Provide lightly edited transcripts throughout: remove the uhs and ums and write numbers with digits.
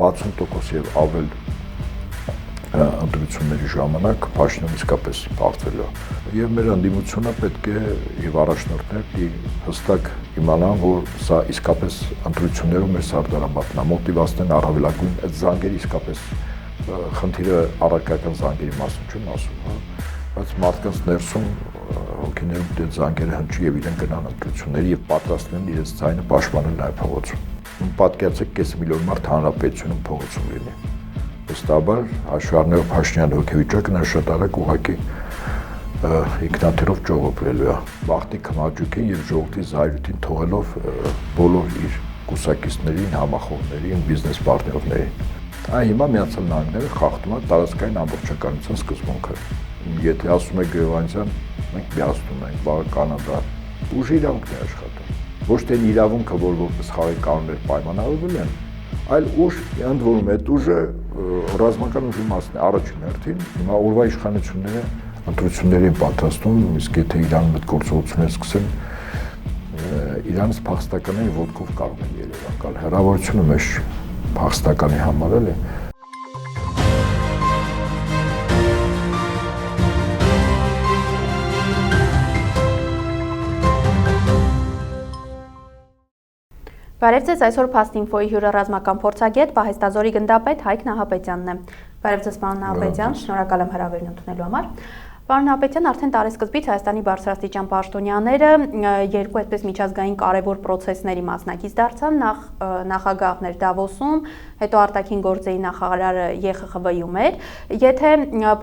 60% եւ ավել ընտրությունների ժամանակ Փաշինյանը իսկապես բարձրել է։ Եվ մեր ընդդիմությունը պետք է եւ առաջնորդները հստակ իմանան, որ սա իսկապես ընտրություններում մեր սարդարապետն է, մոտիվացնեն առավելագույն այդ զանգերը իսկապես խնդիրը առարկայական զանգերի մասին չեն ասում, բայց մարդկանց ներսում հոգիներում դե զանգերը հնչի եւ իրեն գնան ընտրությունների եւ պատրաստեն իրենց ձայնը պաշտպանել նաեւ փողոցում։ Պատկերացրեք կես միլիոն մարդ հանրապետությունում փողոցում լինի։ Վստահաբար հաշվառներով Փաշինյանի հոգեվիճակը նա շատ արագ ուղղակի ինքնաթիռով ճողոպրելու է։ Բախտի քմաճուկին եւ ժողովրդի զայրույթին թողելով բոլոր իր կուսակիցներին, համախոհներին, բիզնես պարտներներին։ Այ հիմա Միացյալ Նահանգները խախտում է տարածքային ամբողջականության սկզբունքը։ Եթե ասում է Գրիգորյան, մենք միացնում ենք, վաղը Կանադա, ուժի իրավունքն է աշխատում։ Ոչ թե իրավունքը, որ որպես խաղի կանոններ պայմանավորվել են, այլ ուժ, ընդ որում այդ ուժը ռազմական ուժի մասն է առաջին հերթին, հիմա օրվա իշխանությունները ընտրությունների են պատրաստում, իսկ եթե Իրանում այդ գործողությունները սկսեն, Իրանից փախստականների ոտքով կարող են Երևան գալ, հեռավորությունը մեզ փախստականի համարել է։ Բարև ձեզ, այսօր Փաստ-Ինֆոյի հյուրը ռազմական փորձագետ, Պահեստազորի գնդապետ Հայկ Նահապետյանն է։ Բարև ձեզ, պարոն Նահապետյան, շնորհակալ եմ հրավերն ընդունելու համար։ Պարոն Նահապետյան, արդեն տարեսկզբից Հայաստանի բարձրաստիճան պաշտոնյաները երկու այդպես միջազգային կարևոր պրոցեսների մասնակից դարձան, նախագահներ Դավոսում, հետո արտաքին գործերի նախարարը ԵԽԽՎ-ում էր։ Եթե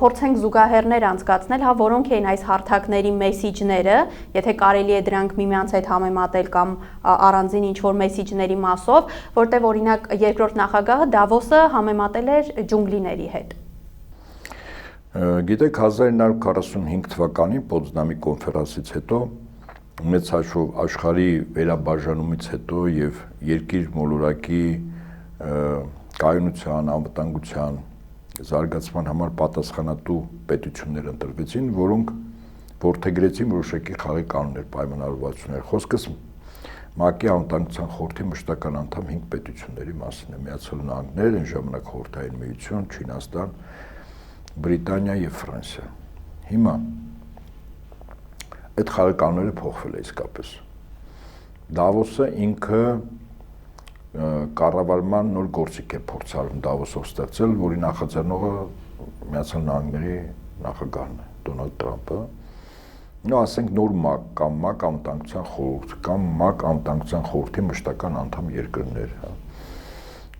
փորձենք զուգահեռներ անցկացնել, հա որոնք էին այս հարթակների մեսիջները, եթե կարելի է դրանք միմյանց հետ համեմատել կամ առանձին ինչ-որ մեսիջների մասով, որտեղ օրինակ երկրորդ նախագահը Դավոսը համեմատել էր ջունգլիների հետ։ Գիտեք, 1945 թվականին Պոտսդամի կոնֆերանսից հետո մեծ հաշվով աշխարհի վերաբաժանումից հետո եւ երկիր մոլորակի կայունության, անվտանգության զարգացման համար պատասխանատու պետություններ ընտրվեցին, որոնք որդեգրեցին որոշակի խաղի կանոններ, պայմանավորվածություններ։ Խոսքս ՄԱԿ-ի անվտանգության խորհրդի մշտական անդամ 5 պետությունների մասին է՝ Միացյալ Նահանգներ, այն ժամանակ Խորհրդային Միություն, Չինաստան, Բրիտանիա եւ Ֆրանսիա։ Հիմա այդ խաղի կանոնները փոխվել է իսկապես։ Դավոսը ինքը կառավարման նոր գործիք է փորձարում Դավոսով ստեղծել, որի նախաձեռնողը Միացյալ Նահանգների նախագահն է, Դոնալդ Թրամփը։ Նո ասենք նոր ՄԱԿ կամ ՄԱԿ անվտանգության խորհուրդ կամ ՄԱԿ անվտանգության խորհրդի մշտական անդամ երկրներ, հա։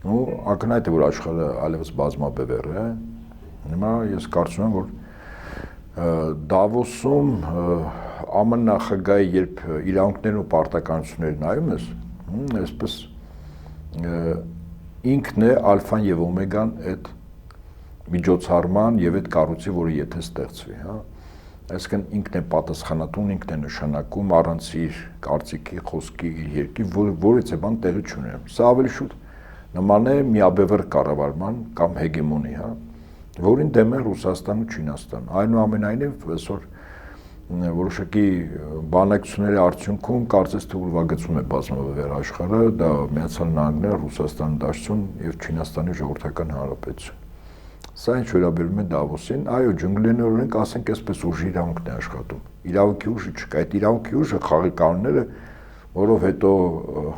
Ու ակնհայտ է, որ աշխարհը այլևս բազմաբևեռ է։ Հիմա ես կարծում եմ, որ Դավոսում ԱՄՆ նախագահի երբ իրավունքներն ու պարտականությունները նայում ես, այսպես ինքն է ալֆան եւ օմեգան այդ միջոցառման եւ այդ կառույցի, որը եթե ստեղծվի, հա, այսինքն ինքն է պատասխանատուն, ինքն է նշանակում առանց իր կարծիքի, խոսքի, իր երկի, որից է բան տեղի չունի։ Սա ավելի շուտ նման է միաբևեռ կառավարման կամ հեգեմոնի, հա, որին դեմ է Ռուսաստան ու Չինաստան։ Այնուամենայնիվ այսօր որոշակի բանակցությունների արդյունքում կարծես թե ուրվագծում է բազմաբևեռ աշխարհը, դա Միացյալ Նահանգները, Ռուսաստանը, Դաշնություն եւ Չինաստանի Ժողովրդական Հանրապետություն։ Սա ինչ վերաբերում է Դավոսին, այո, ջունգլիներն օրենք ասենք այսպես ուժի իրավունքն է աշխատում։ Իրավունքի ուժը չկա, այդ իրավունքի ուժը խաղի կանոնները, որով հետո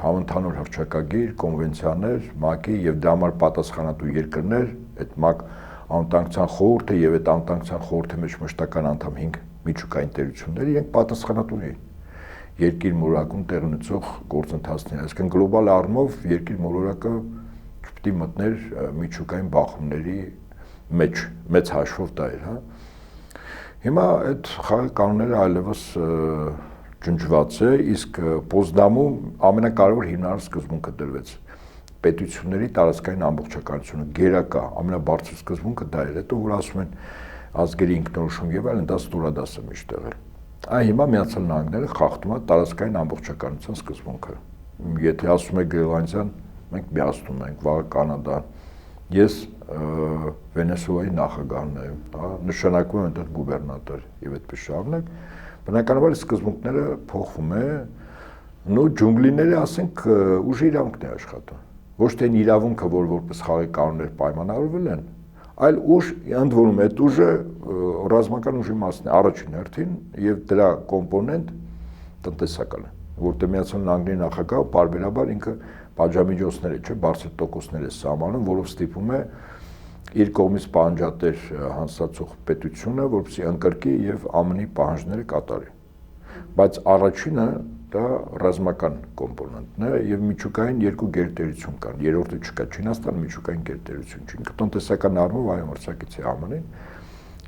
համընդհանուր հռչակագիր, կոնվենցիաներ, ՄԱԿ-ի եւ դա համար պատասխանատու երկրներ, այդ ՄԱԿ անվտանգության խորհուրդը եւ այդ անվտանգության խորհրդի մեջ մշտական անդամ 5 միջուկային տերությունները իրենք պատասխանատու են երկիր մոլորակում տեղ ունեցող գործընթացների, այսինքն գլոբալ առումով երկիր մոլորակը չպետք է մտներ միջուկային բախումների մեջ, մեծ հաշվով դա էր, հա։ Հիմա այդ խաղի կանոնները այլևս ջնջված է, իսկ Պոտսդամում ամենակարևոր հիմնարար սկզբունքը դրվեց։ Պետությունների տարածքային ամբողջականությունը գերակա ամենաբարձր սկզբունքը դա էր, հետո որ ասում են ազգերի ինքնորոշում եւ այլն, դա ստորադաս է միշտ եղել։ Այ հիմա Միացյալ Նահանգները խախտում է տարածքային ամբողջականության սկզբունքը։ Եթե ասում է Գրիգորյան, մենք միացնում ենք, վաղը Կանադա, ես Վենեսուելայի նախագահն եմ, հա, նշանակում եմ այնտեղ գուբերնատոր եւ այդպես շարունակ, բնականաբար սկզբունքները փոխվում է, նո ջունգլիները ասենք ուժի իրավունքն է աշխատում։ ոչ թե իրավունքը, որ որպես խաղի կանոններ պայմանավորվել են, այլ ուժ, ընդ որում այդ ուժը ռազմական ուժի մասն է առաջին հերթին եւ դրա կոմպոնենտ տնտեսական է, որտեղ Միացյալ Նահանգների նախագահը պարբերաբար ինքը պատժամիջոցներ է, չէ, բարձր տոկոսներ է սահմանում, որով ստիպում է իր կողմից պահանջատեր հաստատող պետությունը, որպեսզի ընկրկի եւ ԱՄՆ-ի պահանջները կատարի։ Բայց առաջինը դա ռազմական կոմպոնենտն է եւ միջուկային երկու գերտերություն կան։ Երրորդը չկա, Չինաստանը միջուկային գերտերություն չի։ Ինքը տնտեսական առումով այո մրցակից է ԱՄՆ-ին,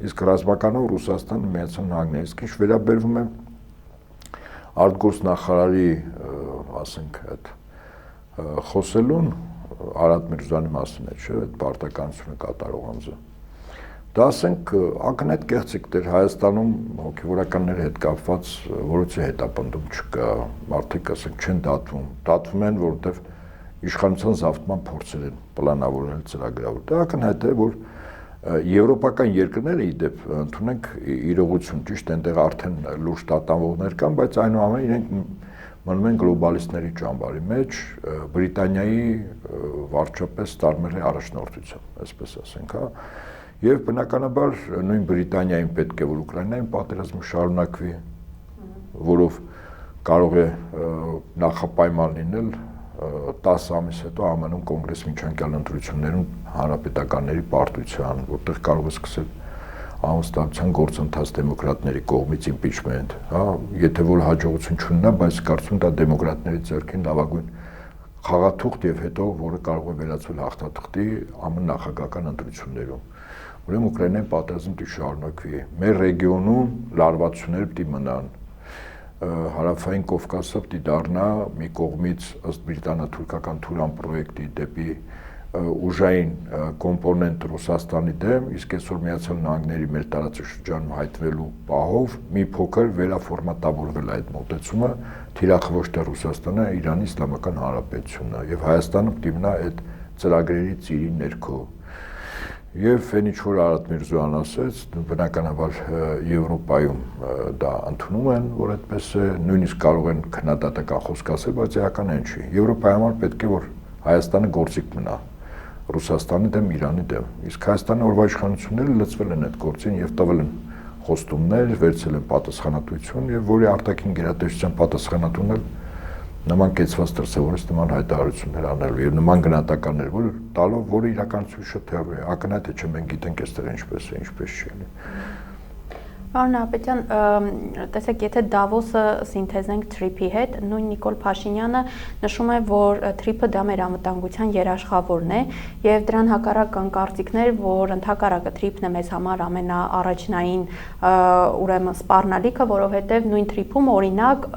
իսկ ռազմականով Ռուսաստանը Միացյալ Նահանգները։ Իսկ ինչ վերաբերվում է արտգործնախարարի, ասենք, այդ խոսելուն Արադ Միրզոյանի մասին է, չէ՞, այդ պարտականությունը կատարող անձը։ Դա ասենք ակնհայտ կեղծիքներ Հայաստանում հոգևորականների հետ կապված որոցի հետապնդում չկա, մարդիկ ասենք չեն դատվում են, որովհետև իշխանության զավթման փորձեր են պլանավորել, ծրագրավորել։ Դա ակնհայտ է, որ եվրոպական երկրները իդեպ ընդունենք իրողություն, ճիշտ այնտեղ արդեն լուրջ տատանվողներ կան, բայց այնուամենայնիվ իրենք մնում են գլոբալիստների ճամբարի մեջ, Բրիտանիայի վարչապես տարբեր առաջնորդությամբ, այսպես ասենք, հա։ Եվ բնականաբար նույն Բրիտանիային պետք է, որ Ուկրաինային պատերազմը շարունակվի, որով կարող է նախապայման լինել 10 ամիս հետո ԱՄՆ-ում կոնգրես միջանկյալ ընտրություններում հանրապետականների պարտության, որտեղ կարող է սկսել անվստահության գործընթաց դեմոկրատների կողմից իմպիչմենտ, հա, եթե որ հաջողություն չունենա, բայց կարծում դա դեմոկրատների ձեռքին լավագույն խաղաթուղթ եւ հետո որը կարող է վերածվել հաղթաթղթի ԱՄՆ նախագահական ընտրություններում։ Ուրեմն Ուկրաինայի պատերազմը դի շարունակվի։ Մեր ռեգիոնում լարվածությունները պիտի մնան։ Հարավային Կովկասը պիտի դառնա մի կողմից ըստ բրիտանա-թուրքական Թուրան պրոյեկտի դեպի ուժային կոմպոնենտ Ռուսաստանի դեմ, իսկ այսօր Միացյալ Նահանգների մեր տարածաշրջանում հայտնվելու պահով մի փոքր վերաֆորմատավորվել այդ մոտեցումը, թիրախ ոչ թե Ռուսաստանը, Իրանի Իսլամական Հանրապետությունը եւ Հայաստանը պիտի մնա այդ ծրագրերի ծիրի ներքո։ Եվ այն ինչ որ Արադ Միրզոյան ասեց, բնականաբար Եվրոպայում դա ընդունում են, որ այդպես է, նույնիսկ կարող են քննադատական խոսք ասել, բայց էական այն չի։ Եվրոպայի համար պետք է որ Հայաստանը գործիք մնա Ռուսաստանի դեմ, Իրանի դեմ։ Իսկ Հայաստանի օրվա իշխանությունները լծվել են այդ գործին եւ տվել են խոստումներ, վերցել են պատասխանատվություն եւ որի արտաքին գերատեսչության պատասխանատուն էլ նման կեցված դրսևորեց նման հայտարարություններ անելու եւ նման գնահատականներ, որ տալով, որը իրականություն շատ հեռու է, ակնհայտ է, չէ, մենք գիտենք այստեղ ինչպես է, ինչպես չի։ Պարոն Նահապետյան, տեսեք, եթե Դավոսը սինթեզենք թրիփի հետ, նույն Նիկոլ Փաշինյանը նշում է, որ թրիփը դա մեր անվտանգության երաշխավորն է եւ դրան հակառակ կան կարծիքներ, որ ընդհակառակը թրիփն է մեզ համար ամենաառաջնային ուրեմն սպառնալիքը, որովհետեւ նույն թրիփում օրինակ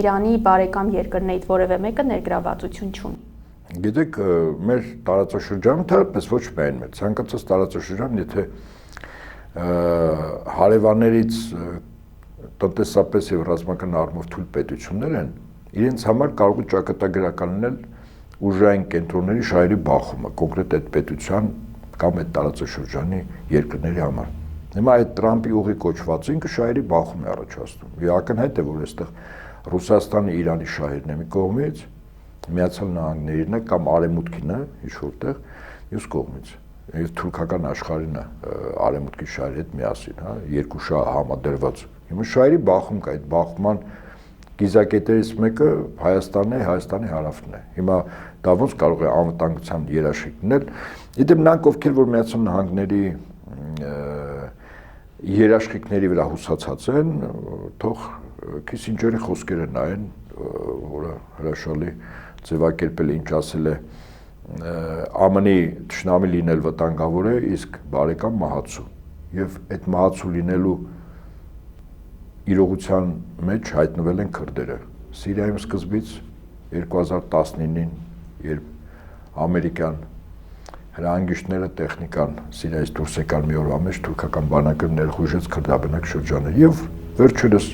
Իրանի բարեկամ երկրներից որևէ մեկը ներգրավվածություն չունի։ Գիտեք, մեր տարածաշրջանը թերպես ոչ միայն մեր ցանկացած տարածաշրջան, եթե հարևաններից տնտեսապես եւ ռազմական առումով թույլ պետություններ են, իրենց համար կարող է ճակատագրական լինել ուժային կենտրոնների շահերի բախումը, կոնկրետ այդ պետության կամ այդ տարածաշրջանի երկրների համար։ Հիմա այդ Տրամպի ուղի կոչված ինքը շահերի բախում է առաջացնում։ Եվ ակնհայտ է, որ այստեղ Ռուսաստանը Իրանի շահերն է մի կողմից, Միացյալ Նահանգներն է կամ Արևմուտքին է, ինչ որտեղ, մյուս կողմից։ Եվ թուրքական աշխարհին արևմուտքի շահերի հետ միասին, հա, երկու շահ համադրված։ Հիմա շահերի բախում կա, այդ բախման գիզակետերից մեկը Հայաստանն է, Հայաստանի հարավն է։ Հիմա դա ոնց կարող է անվտանգության երաշխիք լինել։ Իդեպ նրանք ովքեր որ Միացյալ Նահանգների երաշխիքների վրա հուսացած են, թող Քիսինջերի խոսքերը նայեն, որը հրաշալի ձևակերպել է, ինչ ասել է ԱՄՆ-ի ճշնամի լինել վտանգավոր է, իսկ բարեկամ մահացու։ Եվ այդ մահացու լինելու իրողության մեջ հայտնվել են քրդերը։ Սիրիայում սկզբից 2019-ին, երբ ամերիկյան հրահանգիչները տեխնիկան Սիրիայից դուրս եկան մի օրվա մեջ, թուրքական բանակը ներխուժեց քրդաբնակ շրջանը եւ վերջերս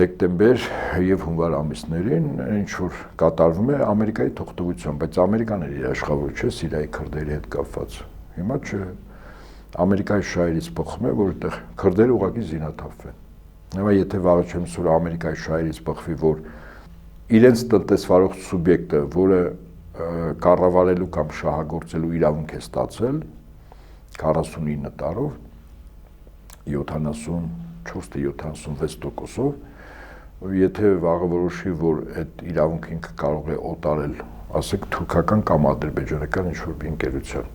դեկտեմբեր եւ հունվար ամիսներին ինչ որ կատարվում է Ամերիկայի թողտվությամբ, բայց Ամերիկան էլ իր աշխատավոր չէ Սիրիայի քրդերի հետ կապված։ Հիմա չէ Ամերիկայի շահերից բխում է, որտեղ քրդերը ուղղակի զինաթափվեն։ Հիմա եթե վաղը չեմ սուր Ամերիկայի շահերից բխվի, որ իրենց տնտեսվարող սուբյեկտը, որը կառավարելու կամ շահագործելու իրավունք է ստացել 49 տարով 74-76%-ով, եթե վաղը որոշի, որ այդ իրավունքը ինքը կարող է օտարել, ասենք թուրքական կամ ադրբեջանական ինչ-որ մի ընկերության,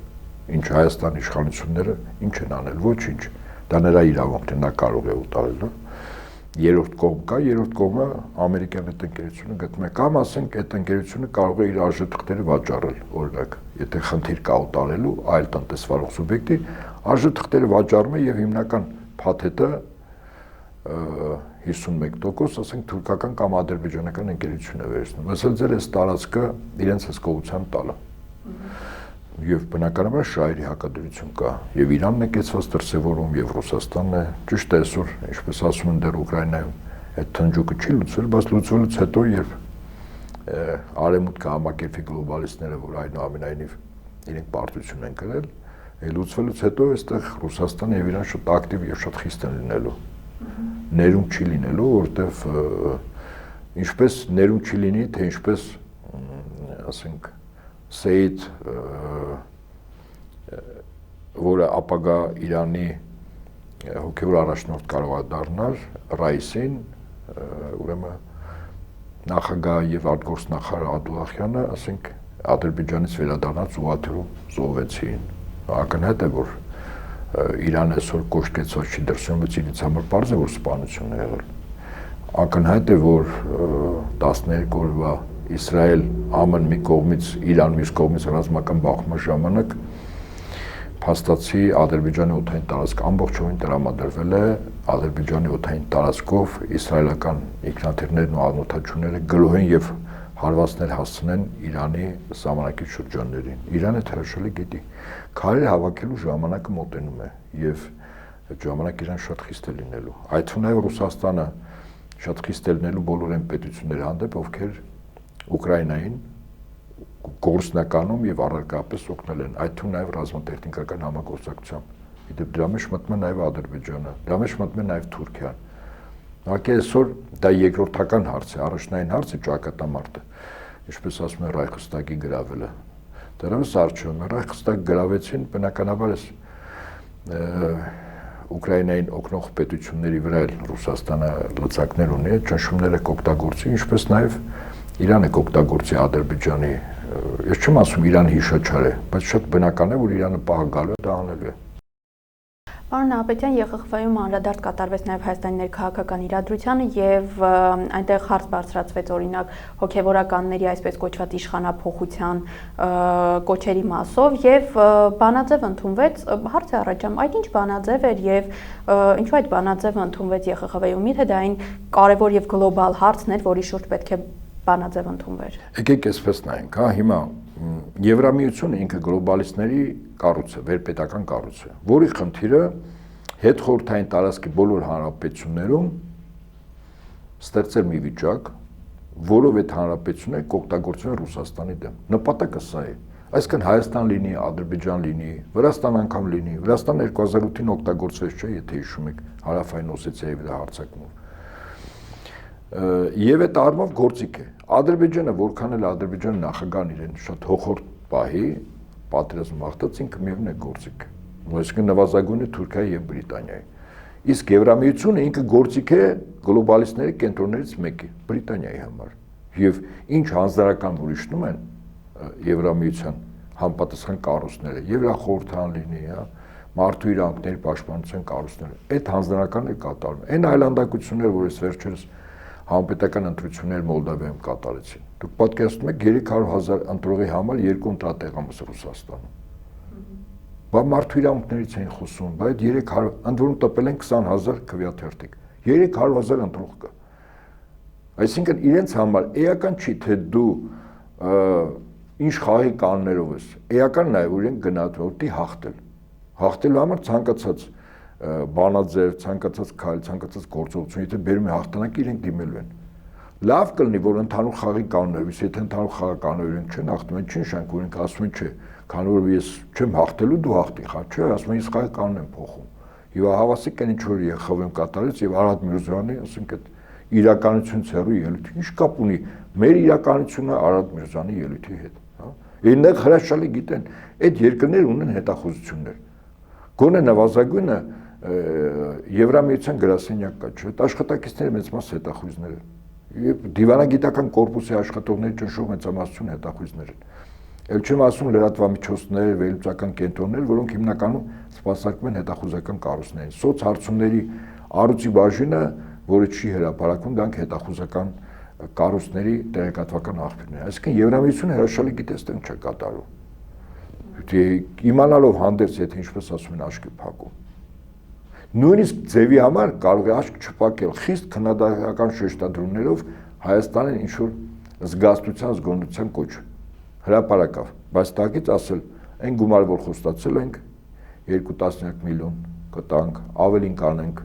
ինչ Հայաստանի իշխանությունները ինչ են անել, ոչինչ, դա նրա իրավունքն է, նա կարող է օտարել, երրորդ կողմ կա, երրորդ կողմը ամերիկյան այդ ընկերությունը գտնում է, կամ ասենք այդ ընկերությունը կարող է իր արժեթղթերը վաճառել, օրինակ, եթե խնդիր կա օտարելու այլ տնտեսվարող սուբյեկտի, արժեթղթերը վաճառում է եւ հիմնական փաթեթը 51%, ասենք թուրքական կամ ադրբեջանական ընկերություն է վերցնում։ Ասել ձեր այս տարածքը իրենց հսկողության տալը։ Եվ բնականաբար շահերի հակադրություն կա։ Եվ Իրանն է կեցված դրսևորում, եւ Ռուսաստանն է, ճիշտ է այսօր, ինչպես ասում են դեռ Ուկրաինայում, այդ թնջուկը չի լուծվել, բայց լուծվելուց հետո երբ արևմուտքը համակերպի գլոբալիստները, որ այնուամենայնիվ իրենք պարտություն են կրել, լուծվելուց հետո այստեղ Ռուսաստանը եւ Իրան շատ ակտիվ եւ շատ խիստ են լինելու։ Ներում չի լինելու, որտեվ ինչպես ներում չի լինի, թե ինչպես ասենք Սեյիդ, որը ապագա Իրանի հոգևոր առաջնորդ կարող է դառնալ, Ռայիսին, ուրեմն նախագահ եւ արտգործնախարար Ադուլախյանը, ասենք Ադրբեջանից վերադառնած ուղղաթիռում զոհվեցին։ Ակնհայտ է, որ Իրանը այսօր կոշկեցված չի դրսում, բայց ինձ համար պարզ է, որ սպանություն է եղել։ Ակնհայտ է, որ 12 օրվա Իսրայել ԱՄՆ մի կողմից, Իրան մյուս կողմից ռազմական բախման ժամանակ փաստացի Ադրբեջանի օդային տարածք ամբողջովին տրամադրվել է, Ադրբեջանի օդային տարածքով իսրայելական ինքնաթիռներն ու անօթաչուները գլուհեն եւ հարվածներ հասցնեն Իրանի սահմանակից շրջաններին։ Իրանը թերաշելի գիտի, քարեր հավաքելու ժամանակը մոտենում է եւ այդ ժամանակ Իրան շատ խիստ է լինելու։ Այդ թվում Ռուսաստանը շատ խիստ է լինելու բոլոր այն պետությունների հանդեպ, ովքեր Ուկրաինային գործնականում եւ առարկապես օգնել են, այդ թվում նաեւ ռազմատեխնիկական համագործակցությամբ։ Իդեպ դրա մեջ մտնում է նաեւ Ադրբեջանը, դրա մեջ մտնում է նաեւ Թուրքիան։ Ուղղակի այսօր դա երկրորդական հարց է, առաջնային հարցը ճակատամարտը, ինչպես ասում են Ռայխստագի գրավելը։ Դրանից արդյունքում Ռայխստագ գրավեցին բնականաբար այս Ուկրաինային օգնող պետությունների վրա Ռուսաստանը լծակներ ունի, ճնշումները կօգտագործի, ինչպես նաեւ Իրանը կօգտագործի Ադրբեջանի, ես չեմ ասում Իրանը հիշաչար է, բայց շատ բնական է, որ Իրանը պահը գալու է դա անելու է։ Պարոն Նահապետյան, ԵԽԽՎ-ում անդրադարձ կատարվեց նաև Հայաստանի ներքաղաքական իրադրությանը եւ այնտեղ հարց բարձրացվեց օրինակ հոգեվորականների այսպես կոչված իշխանափոխության կոչերի մասով եւ բանաձև ընդունվեց, հարց է առաջանում, այդ ինչ բանաձև էր եւ ինչու այդ բանաձևը ընդունվեց ԵԽԽՎ-ում, միթե դա այն կարևոր եւ գլոբալ հարցն էր, որի շուրջ պետք է բանաձև ընդունվեր։ Եկեք այսպես նայենք, հա, հիմա Եվրամիությունը ինքը գլոբալիստների կառույց է, վերպետական կառույց է, որի խնդիրը հետխորհրդային տարածքի բոլոր հանրապետություններում ստեղծել մի վիճակ, որով այդ հանրապետությունները կօգտագործեն Ռուսաստանի դեմ։ Նպատակը սա է։ Այսինքն Հայաստան լինի, Ադրբեջան լինի, Վրաստան անգամ լինի, Վրաստան 2008-ին օգտագործվեց, չէ, եթե հիշում եք, Հարավային Օսեթիայի վրա հարձակումով։ Եվ այդ առումով գործիք է։ Ադրբեջանը, որքան էլ Ադրբեջանի նախագահն իրեն շատ հոխորտ պահի, պատերազմ հաղթած ինքը միևնույն է գործիք։ Այսինքն նվազագույնը Թուրքիայի եւ Բրիտանիայի։ Իսկ Եվրամիությունը ինքը գործիք է գլոբալիստների կենտրոններից մեկի, Բրիտանիայի համար։ Եվ ինչ հանձնարարական որ իջնում են Եվրամիության համապատասխան կառույցները, Եվրախորհրդան լինի, հա, մարդու իրավունքների պաշտպանության կառույցները, այդ հանձնարարականները կատարում են։ Այն այլանդակությունները, որ այս վերջերս համապետական ընտրություններ Մոլդովայում կատարեցին։ Դուք պատկերացնում եք 300,000 ընտրողի համար 2 ընտրատեղամաս Ռուսաստանում։ Բա մարդու իրավունքներից էին խոսում, բայց 300, ընդ որում տպել են 20,000 քվեաթերթիկ։ 300,000 ընտրող կա։ Այսինքն իրենց համար էական չի, թե դու ինչ խաղի կանոններով ես։ Էականն է, որ իրենք գնահատում են, որտի հաղթել։ Հաղթելու համար ցանկացած բանաձև, ցանկացած քայլ, ցանկացած գործողություն, եթե բերում է հաղթանակ, իրենք դիմելու են։ Լավ կլինի, որ ընդհանուր խաղի կանոններով, եթե ընդհանուր խաղի կանոններով չեն հաղթում, չեն շանկ, որ ինքը ասում են, չէ, քանի որ ես չեմ հաղթելու, դու հաղթի, խա, չէ, ասում են, ես խաղի կանոն եմ փոխում։ Եվ հավասիկ են ինչ որ ԵԽԽՎ-ում կատարեց եւ Արադ Միրզոյանի, ասենք այդ իրականությունից հեռու ելույթ։ Ինչ կապ ունի մեր իրականությունը Արադ Միրզյանի ելույթի հետ, հա։ Այնտեղ հրաշալի գիտեն, այդ երկրները ունեն հետախուզություններ։ Գոնե նվազագույնը Եվրամիության գրասենյակ կա, չէ՞, այդ աշխատակիցները մեծ մաս հետախույզներ են։ Եվ դիվանագիտական կորպուսի աշխատողների ճնշող մեծամասնություն հետախույզներ են։ Էլ չեմ ասում լրատվամիջոցներ, վերլուծական կենտրոններ, որոնք հիմնականում սպասարկում են հետախուզական կառույցներին։ Սոցհարցումների առույցի բաժինը, որը չի հրապարակվում, դրանք հետախուզական կառույցների տեղեկատվական աղբյուրներ են։ Այսինքն Եվրամիությունը հրաշալի գիտես թե ինչ է կատարում։ Իմանալով հանդերձ, եթե ինչպես ասում են, աչքի փակում։ Նույնիսկ ձևի համար կարող է աչք չփակել խիստ քննադատական շեշտադրումներով Հայաստանին ինչ-որ զգաստության, զգոնության կոչ հրապարակավ, բայց տակից ասել, այն գումարը, որ խոստացել ենք, 2 միլիոն կտանք, ավելին կանենք,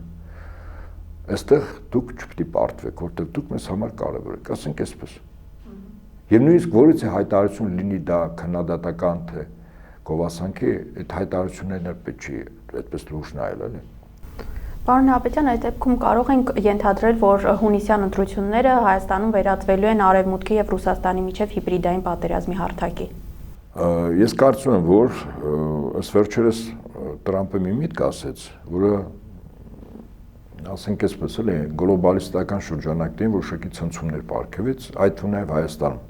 այստեղ դուք չպետք է պարտվեք, որտեղ դուք մեզ համար կարևոր եք, ասենք այսպես։ Եվ նույնիսկ որից է հայտարարություն լինի դա քննադատական թե գովասանքի, այդ հայտարարություններն պետք չի այդպես լուրջ նայել, էլի։ Պարոն Նահապետյան, այդ դեպքում կարող ենք ենթադրել, որ հունիսյան ընտրությունները Հայաստանում վերածվելու են Արևմուտքի եւ Ռուսաստանի միջև հիբրիդային պատերազմի հարթակի։ Ես կարծում եմ, որ ըստ վերջերս Տրամպը մի միտք ասեց, որը ասենք այսպես էլի գլոբալիստական շրջանակներին որոշակի ցնցումներ պարգևեց, այդ թվում նաև Հայաստանում,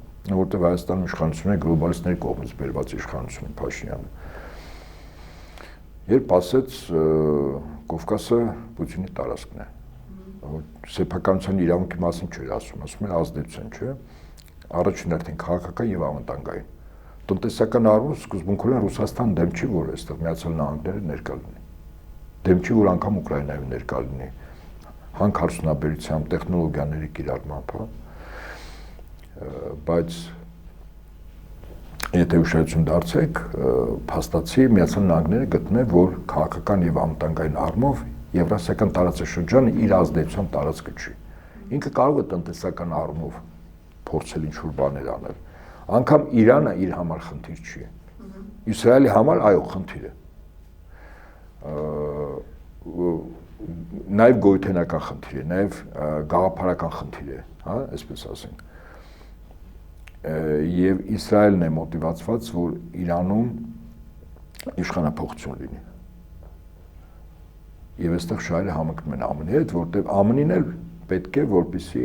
որտեղ Հայաստանում իշխանությունը գլոբալիստների կողմից բերված իշխանություն է Փաշինյանը։ Երբ ասեց Կովկասը Պուտինի տարածքն է, սեփականության իրավունքի մասին չէր ասում էր ազդեցություն, չէ՞, առաջին հերթին քաղաքական եւ անվտանգային։ Տնտեսական առումով սկզբունքորեն Ռուսաստան դեմ չի, որ այստեղ Միացյալ Նահանգները ներկա լինի։ Դեմ չի, որ անգամ Ուկրաինայում ներկա լինի, հանքարդյունաբերությամբ, տեխնոլոգիաների կիրառմամբ, բայց եթե ուշադրություն դարձեք, փաստացի Միացյալ Նահանգները գտնում է, որ քաղաքական եւ անվտանգային առումով Եվրասիական տարածաշրջանը իր ազդեցության տարածքը չի։ Ինքը կարող է տնտեսական առումով փորձել ինչ-որ բաներ անել։ Անկամ Իրանը իր համար խնդիր չի։ Իսրայելի համար այո, խնդիր է։ Նաեւ գոյութենական խնդիր է, նաեւ գաղափարական խնդիր է, հա, այսպես ասենք։ Եվ Իսրայելն է մոտիվացված, որ Իրանում իշխանափոխություն լինի։ Եվ այստեղ շահերը համընկնում են ԱՄՆ-ի հետ, որտեղ ԱՄՆ-ին էլ պետք է, որպեսզի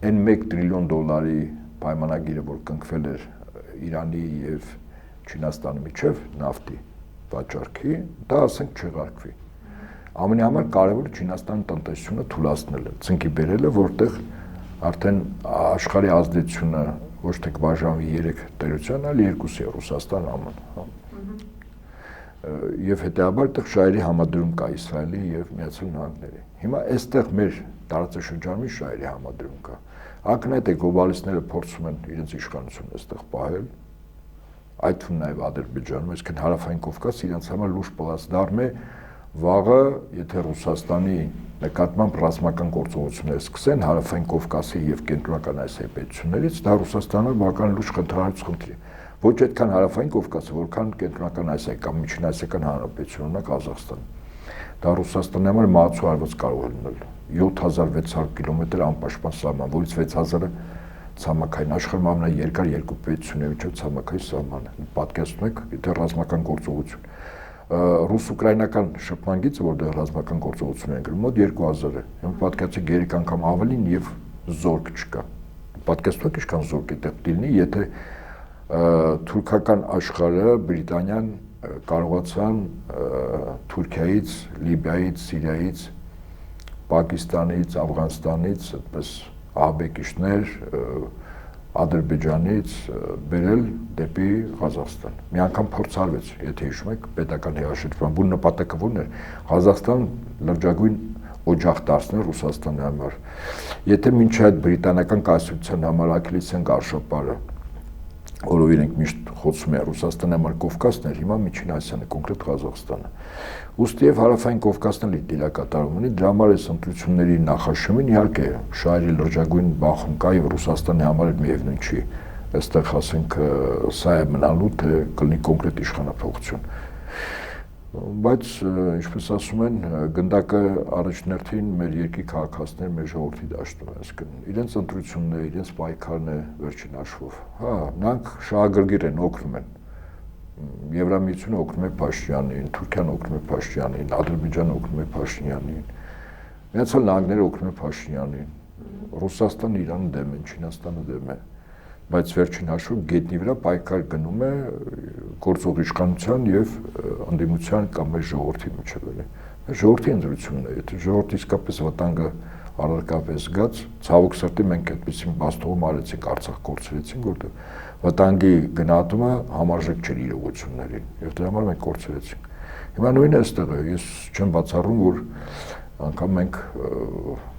այն 1 տրիլիոն դոլարի պայմանագիրը, որ կնքվել էր Իրանի եւ Չինաստանի միջև նավթի վաճառքի, դա ասենք չեղարկվի։ ԱՄՆ-ի համար կարևորը Չինաստանի տնտեսությունը թուլացնելը, ցնկի բերելը, որտեղ արդեն աշխարհի ազդեցությունը ոչ թե կբաժանվի 3 տերության, այլ 2-ի Ռուսաստան, ԱՄՆ, եւ հետեւաբար այդտեղ շահերի համադրում կա Իսրայելի եւ Միացյալ Նահանգների։ Հիմա այստեղ մեր տարածաշրջանում շահերի համադրում կա։ Ակնհայտ է գլոբալիստները փորձում են իրենց իշխանությունը այստեղ պահել, այդ թվում նաեւ Ադրբեջանում, այսինքն Հարավային Կովկաս իրենց համար լուրջ պլացդարմ է, վաղը, եթե Ռուսաստանի նկատմամբ ռազմական գործողություններ սկսեն Հարավային Կովկասի եւ Կենտրոնական Ասիայի պետություններից, դա Ռուսաստանը բավական լուրջ խնդիր է։ Ոչ այդքան Հարավային Կովկասը, որքան Կենտրոնական Ասիայի կամ Միջինասիական Հանրապետությունը, օրինակ Ղազախստան։ Դա Ռուսաստանի համար մահացու արված կարող է լինել 7600 կիլոմետր անպաշտպան սահման, որից 6000-ը ցամաքային աշխարհում ամենաերկար երկու պետությունների միջև ցամաքային սահմանը։ Պատկերացնում եք, եթե ռազմական գործողություն ռուս-ուկրաինական շփման գիծը, որտեղ ռազմական գործողություն են գրում, մոտ 2000 է։ Հիմա պատկերացրեք 3 անգամ ավելին եւ զորք չկա։ Պատկերացնում եք ինչքան զորք է տեղ լինի, եթե թուրքական աշխարհը Բրիտանիան կարողացան Թուրքիայից, Լիբիայից, Սիրիայից, Պակիստանից, Աֆղանստանից, այդպես ահաբեկիչներ, Ադրբեջանից բերել դեպի Ղազախստան։ Մի անգամ փորձարվեց, եթե հիշում եք, պետական հեղաշրջման, բուն նպատակը ո՞րն էր։ Ղազախստան լրջագույն օջախ դարձնել Ռուսաստանի համար։ Եթե մինչ այդ բրիտանական կայսրության համար Աքիլեսյան գարշապարը, որով իրենք միշտ խոցում են Ռուսաստանի համար Կովկասներ, հիմա Միջին Ասիան է, կոնկրետ Ղազախստանը։ Ուստի եւ Հարավային Կովկասն էլ դիրակատարում ունի, դրա համար այս ընտրությունների նախաշեմին իհարկե շահերի լրջագույն բախում կա եւ Ռուսաստանի համար էլ միևնույն չի։ Այստեղ ասենք սա է մնալու թե կլինի կոնկրետ իշխանափոխություն։ Բայց ինչպես ասում են, գնդակը առաջներթին մեր երկրի քաղաքացիներ, մեր ժողովրդի դաշտում են, այսինքն իրենց ընտրությունն է, իրենց պայքարն է վերջին հաշվով։ Հա, նրանք շահագրգիռ են, օգնում են։ Եվրամիությունը օգնում է Փաշինյանին, Թուրքիան օգնում է Փաշինյանին, Ադրբեջանը օգնում է Փաշինյանին, Միացյալ Նահանգները օգնում է Փաշինյանին, Ռուսաստանը Իրանը դեմ է, Չինաստանը դեմ է, բայց վերջին հաշվով գետնի վրա պայքար գնում է գործող իշխանության եւ ընդդիմության կամ մեր ժողովրդի միջեւ է։ Ժողովրդի ընտրությունն է, եթե ժողովրդի իսկապես վտանգը առարկապես զգաց, ցավոք սրտի մենք այդպեսին բաստողում արեցինք, Արցախ կորցրեցինք, որտեղ վտանգի գնահատումը համարժեք չէր իրողություններին եւ դրա համար մենք կորցրեցինք։ Հիմա նույնը այստեղ է, ես չեմ բացառում, որ անգամ մենք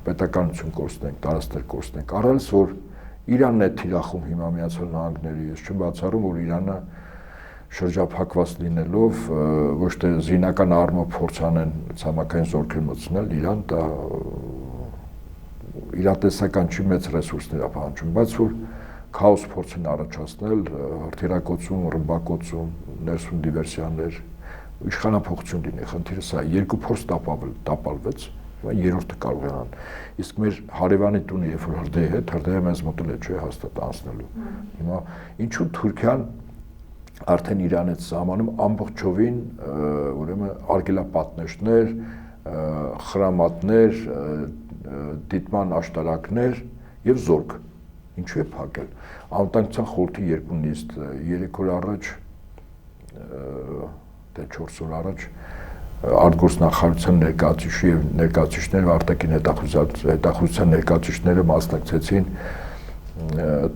պետականություն կորցնենք, տարածքներ կորցնենք, առանց որ Իրանն է թիրախում հիմա Միացյալ Նահանգների, ես չեմ բացառում, որ Իրանը շրջափակված լինելով ոչ թե զինական առումով փորձ անեն ցամաքային զորքեր մտցնել, Իրան դա իրատեսական չի մեծ ռեսուրսներ ապահովում, բայց որ քաոս փորձեն առաջացնել, հրթիռակոծում, ռմբակոծում, ներսում դիվերսիաներ, իշխանափոխություն լինի, խնդիրը սա է, երկու փորձ տապալվեց, հիմա երրորդը կարող են ան։ Իսկ մեր հարևանի տունը երբ որ հրդեհ է, հրդեհը մեզ մոտել է չէ հաստատ անցնելու։ Հիմա ինչու Թուրքիան արդեն Իրանից սահմանում ամբողջովին ուրեմն արգելապատնեշներ, խրամատներ, դիտման աշտարակներ եւ զորք։ Ինչու է փակել։ Անվտանգության խորհրդի երկու նիստ 3 օր առաջ, դե 4 օր առաջ արտգործնախարարության ներկայացուցիչ եւ ներկայացուցիչները արտաքին հետախուզության ներկայացուցիչները մասնակցեցին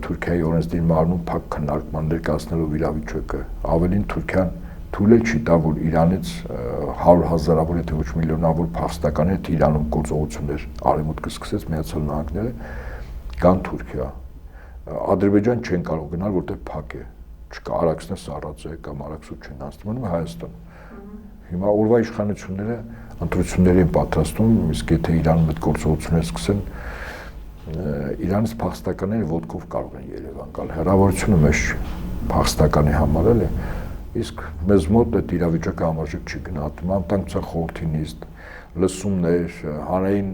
Թուրքիայի օրենսդիր մարմնում փակ քննարկման ներկայացնելու իրավիճակը։ Ավելին Թուրքիան թույլ չի տա, որ Իրանից 100,000-ավոր, եթե ոչ միլիոնավոր փախստական հետ Իրանում գործողություններ արևմուտքը սկսեց Միացյալ Նահանգները կան Թուրքիա։ Ադրբեջան չեն կարող գնալ, որտեղ փակ է։ Չկա Արաքսն է Սարածե կամ Արաքսուտ չեն անցնում Հայաստան։ Հիմա օրվա իշխանությունները ընտրությունների են պատրաստում, իսկ եթե Իրանում այդ գործողությունները սկսեն, Իրանից փախստականները ոտքով կարող են Երևան գալ։ Հեռավորությունը մեծ փախստականի համար էլ է, իսկ մեզ մոտ այդ իրավիճակը համարժեք չի գնահատվում։ Անվտանգության խորհրդի նիստ, լսումներ, հանրային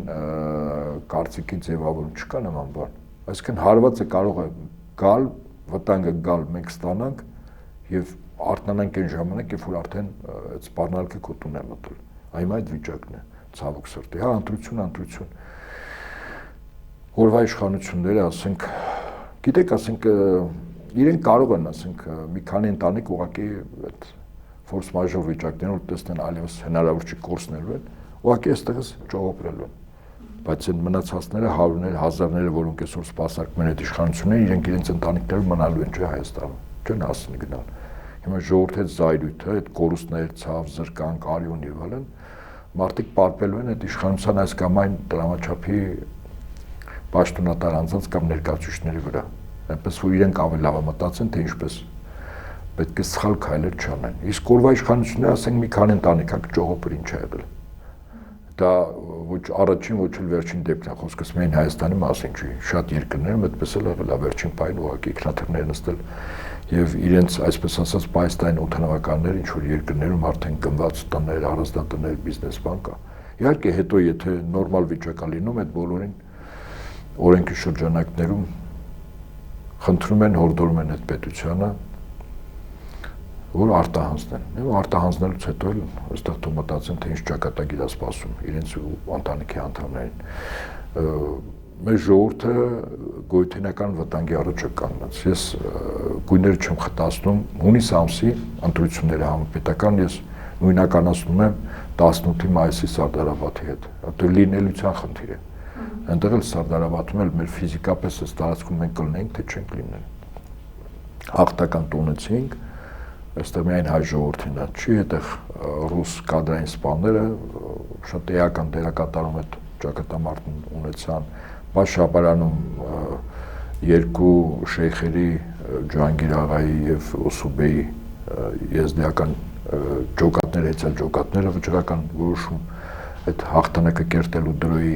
կարծիքի ձևավորում չկա նման բան։ Այսինքն հարվածը կարող է գալ, վտանգը գալ, մենք ստանանք եւ արթնանանք այն ժամանակ, երբ որ արդեն այդ սպառնալիքը քո տուն է մտել։ Այմ այդ վիճակն է, ցավոք սրտի։ Հա, ընտրություն։ Օրվա իշխանությունները, ասենք, գիտեք, ասենք, իրենք կարող են, ասենք, մի քանի ընտանիք ուղղակի այդ ֆորս մաժոր վիճակներում որ տեսնեն այլևս հնարավոր չի կորցնելու են, ուղղակի այստեղից ճողոպրելու են։ Բայց այն մնացածները հարյուրներ, հազարները, որոնք այսօր սպասարկում են այդ իշխանությունները, իրենք իրենց ընտանիքներով մնալու են, չէ, Հայաստանում, չեն հասցնի գնալ։ Հիմա ժողովրդի այդ զայրույթը, այդ կորուստներ, ցավ, զրկանք, արյուն եւ այլն, մարդիկ պարպելու են այդ իշխանության այս կամ այն դրամաչափի պաշտոնատար անձանց կամ ներկայացուցիչների վրա, այնպես որ իրենք ավելի լավ մտածեն, թե ինչպես պետք է սխալ քայլեր չանեն։ Իսկ օրվա իշխանությունները, ասենք, մի քանի ընտանիք հակ ճողոպր ինչ է եղել։ Դա ոչ առաջին, ոչ էլ վերջին դեպքն է, խոսքս միայն Հայաստանի մասին չի, շատ երկրներում այդպես էլ եղել է վերջին պահին ուղղակի ինքնաթիռներ նստել եւ իրենց, այսպես ասած, պայստային օդանավականներ ինչ որ երկրներում արդեն գնված տներ, առանձնատներ, բիզնես բան կա։ Իհարկե հետո եթե նորմալ վիճակ է լինում, այդ բոլորին օրենքի շրջանակներում խնդրում են, հորդորում են այդ պետությանը, որ արտահանձնեն։ Եվ արտահանձնելուց հետո էլ այստեղ թող մտածեն, թե ինչ ճակատագիր է սպասում իրենց ու ընտանիքի անդամներին։ Մեր ժողովուրդը գոյութենական վտանգի առաջ է կանգնած։ Ես գույները չեմ խտացնում, հունիս ամսի ընտրությունների համապետական ես նույնականացնում եմ 18 մայիսի Սարդարապետի հետ։ Դա լինելիության խնդիր է։ Այնտեղ էլ Սարդարապետում էլ մեր ֆիզիկապես այս տարածքում մենք կլինենք, թե չենք լինել։ Հաղթական տոնեցինք, այստեղ միայն հայ ժողովրդին է, չի այդտեղ ռուս կադրային սպաները շատ էական դերակատարում այդ ճակատամարտն ունեցան, բայց Շաբարանում երկու շեյխերի Ջահանգիր աղայի եւ Օսուբեի եզդիական ջոկատներ, հեծյալ ջոկատները վճռական որոշում այդ հաղթանակը կերտելու դրոյի,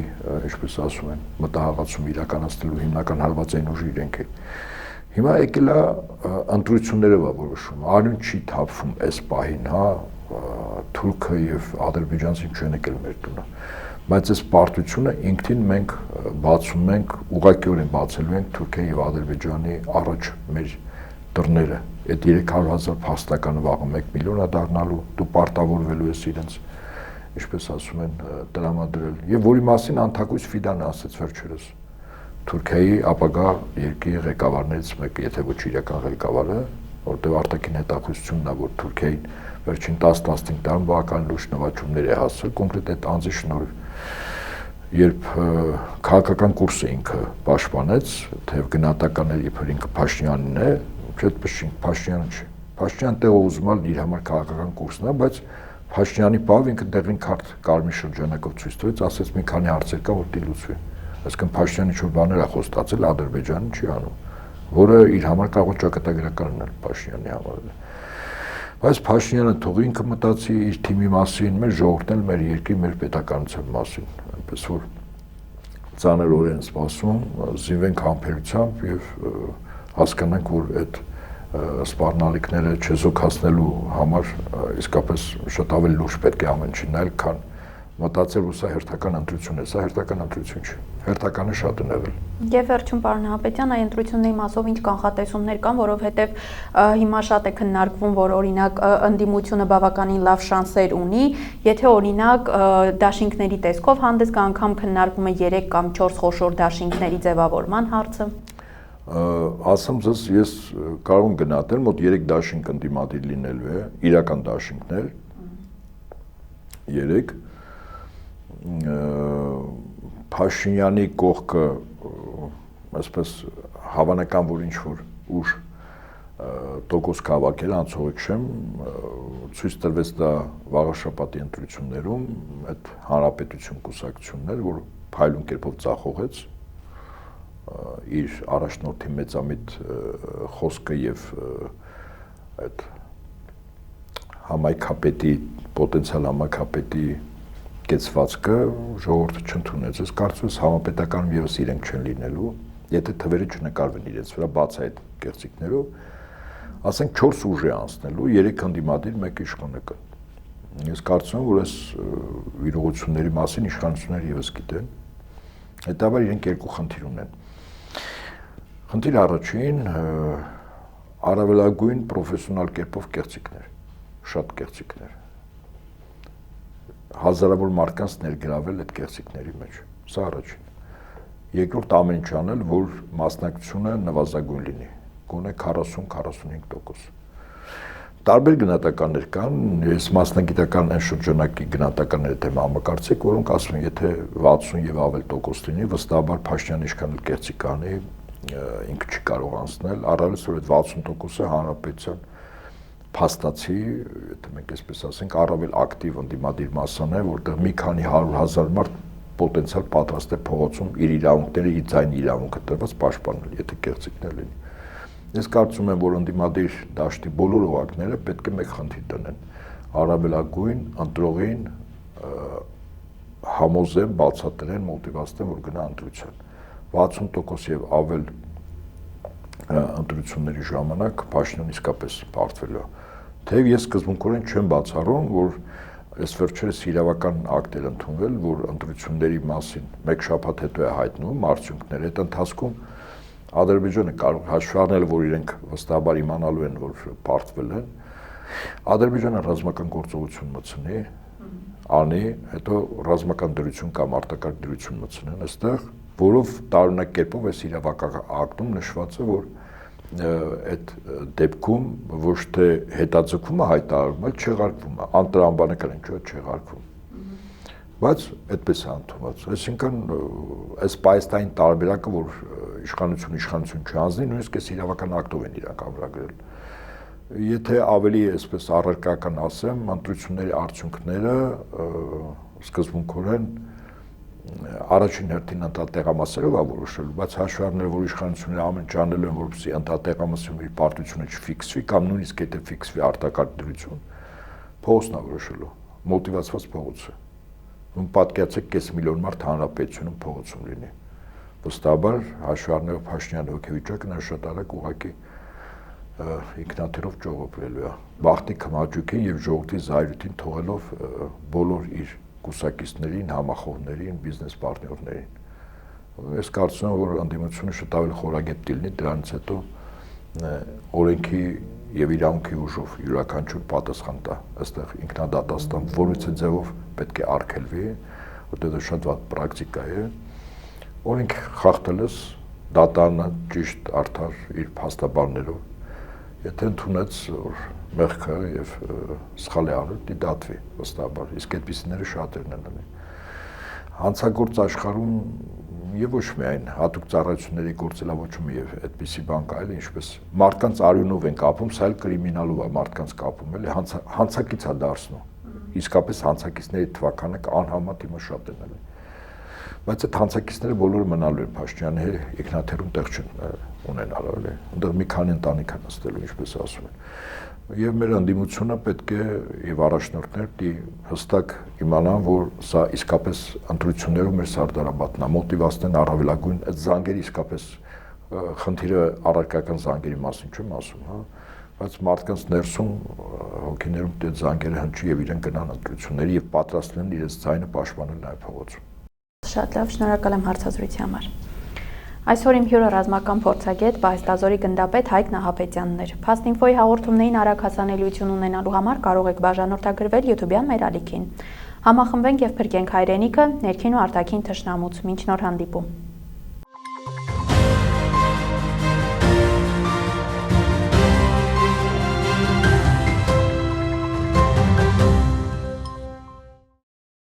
ինչպես ասում են, մտահղացում իրականացնելու հիմնական հարվածային ուժը իրենք են։ Հիմա եկել է ընտրությունները որոշում, արյուն չի թափվում այս պահին, հա, թուրքը եւ ադրբեջանցին չեն եկել մեր տունը, բայց այս պարտությունը ինքնին մենք բացում ենք, ուղղակիորեն բացելու ենք Թուրքիայի եւ Ադրբեջանի առաջ մեր դռները, այդ 300,000 փաստականը վաղը 1 միլիոն է դառնալու, դու պարտավորվելու ես իրենց, ինչպես ասում են, տրամադրել, եւ որի մասին անթակույց Ֆիդանը ասաց վերջերս Թուրքիայի ապագա երկրի ղեկավարներից մեկը, եթե ոչ իրական ղեկավարը, որտեղ արտաքին հետախուզությունն է, որ Թուրքիային վերջին 10-15 տարում բավական լուրջ նվաճումներ է հասցրել, կոնկրետ այդ անձի շնորհիվ, երբ քաղաքական կուրսը ինքը պաշտպանեց, թեև գնահատականները իբր ինքը Փաշինյանն է, այդպես չի, Փաշինյանը չի, Փաշինյանը տեղը ուզում է իր համար քաղաքական կուրսն է, բայց Փաշինյանի բավ ինքը դեղին քարտ կարմիր շրջանակով ցույց տվեց, ասեց մի քանի հարցեր կա, որ դի լուծվի, այսինքն Փաշինյանը ինչ-որ բաներ է խոստացել, Ադրբեջանը չի անում, որը իր համար կարող է ճակատագրական լինել Փաշինյանի համար։ Բայց Փաշինյանը թող ինքը մտածի իր թիմի մասին, մեր ժողովուրդն էլ մեր երկրի, մեր պետականության մասին, այնպես որ ծանրորեն սպասում, զինվենք համբերությամբ եւ հասկանանք, որ այդ սպառնալիքները չեզոքացնելու համար իսկապես շատ ավելի լուրջ պետք է ամեն ինչին նայել, քան մտածել, որ սա հերթական ընտրություն է, սա հերթական ընտրություն չի, հերթականը շատ են եղել։ Եվ վերջում պարոն Նահապետյան, այ ընտրությունների մասով ինչ կանխատեսումներ կան, որովհետև հիմա շատ է քննարկվում, որ օրինակ ընդդիմությունը բավականին լավ շանսեր ունի, եթե օրինակ դաշինքների տեսքով հանդես կա, անգամ քննարկվում է 3 կամ 4 խոշոր դաշինքների ձևավորման հարցը։ Ասեմ ձեզ, ես կարող եմ գնահատել, մոտ 3 դաշինք ընդդիմադիր լինելու է, իրական դաշինքներ, 3 Փաշինյանի կողքը, այսպես հավանական, որ ինչ-որ ուժ տոկոս կհավաքել, անցողիկ չեմ, ցույց տրվեց դա վաղաշաբաթի ընտրություններում, այդ հանրապետություն կուսակցություններ, որ փայլուն կերպով ձախողեց իր առաջնորդի մեծամիտ խոսքը եւ այդ համայնքապետի, պոտենցիալ համայնքապետի կեցվածքը ժողովուրդը չընդունեց։ Ես կարծում եմ համապետականում եւս իրենք չեն լինելու, եթե թվերը չնկարվեն իրենց վրա բաց այդ կեղծիքներով, ասենք 4 ուժ է անցնելու, 3 ընդդիմադիր, 1 իշխանական։ Ես կարծում եմ, որ այս իրողությունների մասին իշխանությունները եւս գիտեն։ Հետաբար իրենք երկու խնդիր ունեն։ Խնդիր առաջին առավելագույն պրոֆեսիոնալ կերպով կեղծիքներ, շատ կեղծիքներ։ Հազարավոր մարդկանց ներգրավել այդ կեղծիքների մեջ, սա առաջին։ Երկրորդ ամեն ինչ անել, որ մասնակցությունը նվազագույն լինի, գոնե 40-45%։ Տարբեր գնահատականներ կան, ես մասնագիտական այն շրջանակի գնահատականները դեմ համակարծեք, որոնք ասում են, եթե 60 եւ ավել տոկոս լինի, վստահաբար Փաշինյանը ինչքան էլ կեղծիք կանի, ինքը չի կարող անցնել, առավելս որ այդ 60%-ը հանրապետության փաստացի, եթե մենք այսպես ասենք, առավել ակտիվ ընդդիմադիր մասան է, որտեղ մի քանի 100,000 մարդ պոտենցիալ պատրաստ է փողոցում իր իրավունքները, իր ձայնի իրավունքը տրված պաշտպանել, եթե կեղծիքներ լինի։ Ես կարծում եմ, որ ընդդիմադիր դաշտի բոլոր օղակները պետք է մեկ խնդիր տնեն, առավելագույն ընտրողին համոզեն, բացատրեն, մոտիվացնեն, որ գնա ընտրության։ 60% եւ ավել ընտրությունների ժամանակ Փաշինյանը իսկապես պարտվելու է։ Թեև ես սկզբունքորեն չեմ բացառում, որ այս վերջերս իրավական ակտ էր ընդունվել, որ ընտրությունների մասին մեկ շաբաթ հետո է հայտնվում արդյունքները, այդ ընթացքում Ադրբեջանը կարող հաշվի առնել, որ իրենք վստահաբար իմանալու են, որ պարտվել են, Ադրբեջանը ռազմական գործողություն մտցնի, անի, հետո ռազմական դրություն կամ արտակարգ դրություն մտցնեն այստեղ, որով տարօրինակ կերպով այս իրավական ակտում նշված է, որ այդ դեպքում ոչ թե հետաձգվում է հայտարարվում, այլ չեղարկվում է, անտրամաբանական ինչ է չեղարկվում։ Բայց այդպես է ընդունված։ Այսինքն այս պայստային տարբերակը, որ իշխանություն չանձնի, նույնիսկ այս իրավական ակտով են իրանք ամրագրել։ Եթե ավելի այսպես առարկական ասեմ, ընտրությունների արդյունքները սկզբունքորեն առաջին հերթին ընդհատեղամասերով է որոշելու, բայց հաշվի առնել, որ իշխանությունները ամեն ինչ անելու են, որպեսզի ընդհատեղամասերում իր պարտությունը չֆիքսվի կամ նույնիսկ եթե ֆիքսվի արտակարգ դրություն, փողոցն է որոշելու, մոտիվացված փողոցը։ Ում պատկերացեք կես միլիոն մարդ հանրապետությունում փողոցում լինի։ Վստահաբար հաշվի առնելով Փաշինյանի հոգեվիճակը նա շատ արագ ուղղակի ինքնաթիռով ճողոպրելու է։ Բախտի քմաճուկին եւ ժողովրդի զայրույթին թողելով բոլոր իր կուսակիցներին, համախոհներին, բիզնես պարտներներին։ Ես կարծում եմ, որ անդիմությունը շատ ավելի խորագետ լինի, դրանից հետո օրենքի եւ իրավունքի ուժով յուրաքանչյուր պատասխան տա։ Այստեղ ինքնադատաստան որևէ ձևով պետք է արգելվի, որտեղ դա շատ վատ պրակտիկա է։ Օրենք խախտել ես դատարանը ճիշտ արդար իր փաստաբաններով, եթե ընդունեց որ մեղքը եւ սխալ է արել, դիտատվի վստահաբար, իսկ այդպիսիները շատերն են անի։ Հանցագործ աշխարհում եւ ոչ միայն հատուկ ծառայությունների գործելավոճում եւ այդպիսի բան կա, այլ ինչպես մարդկանց արյունով են կապում, սա էլ կրիմինալով է մարդկանց կապում, էլի հանցակից է դարձնում։ Իսկապես հանցակիցների թվականը անհամեմատ հիմա շատ են ալի։ Բայց այդ հանցակիցները բոլորը մնալու են Փաշինյանի ինքնաթիռում տեղ չեն ունենալու, էլի։ Այնտեղ մի քանի ընտանիք են նստելու, ինչպես ասում են։ Եվ մեր անդիմությունը պետք է եւ առաջնորդներ հստակ իմանան, որ սա իսկապես ընտրություններում մեր սարդարաբատն է, մոտիվացնեն առավելագույն այդ զանգերի իսկապես խնդիրը առարկական զանգերի մասին չեմ ասում, հա, բայց մարդկանց ներսում հոգիներում այդ զանգերը հնչի եւ իրեն գնան ընտրությունների եւ պատրաստ լինեն իրենց ձայնը պաշտպանել նաեւ փողոցում։ Շատ լավ, շնորհակալ եմ հարցազրույցի համար։ Այսօր իմ հյուրը ռազմական փորձագետ Պահեստազորի գնդապետ Հայկ Նահապետյանն էր։ Փաստ-ինֆոյի հաղորդումներին արագ հասանելիություն ունենալու համար կարող եք բաժանորդագրվել YouTube-յան մեր ալիքին։ Համախմբենք եւ փրկենք հայրենիքը ներքին ու արտաքին թշնամուց։ Մինչ նոր հանդիպում։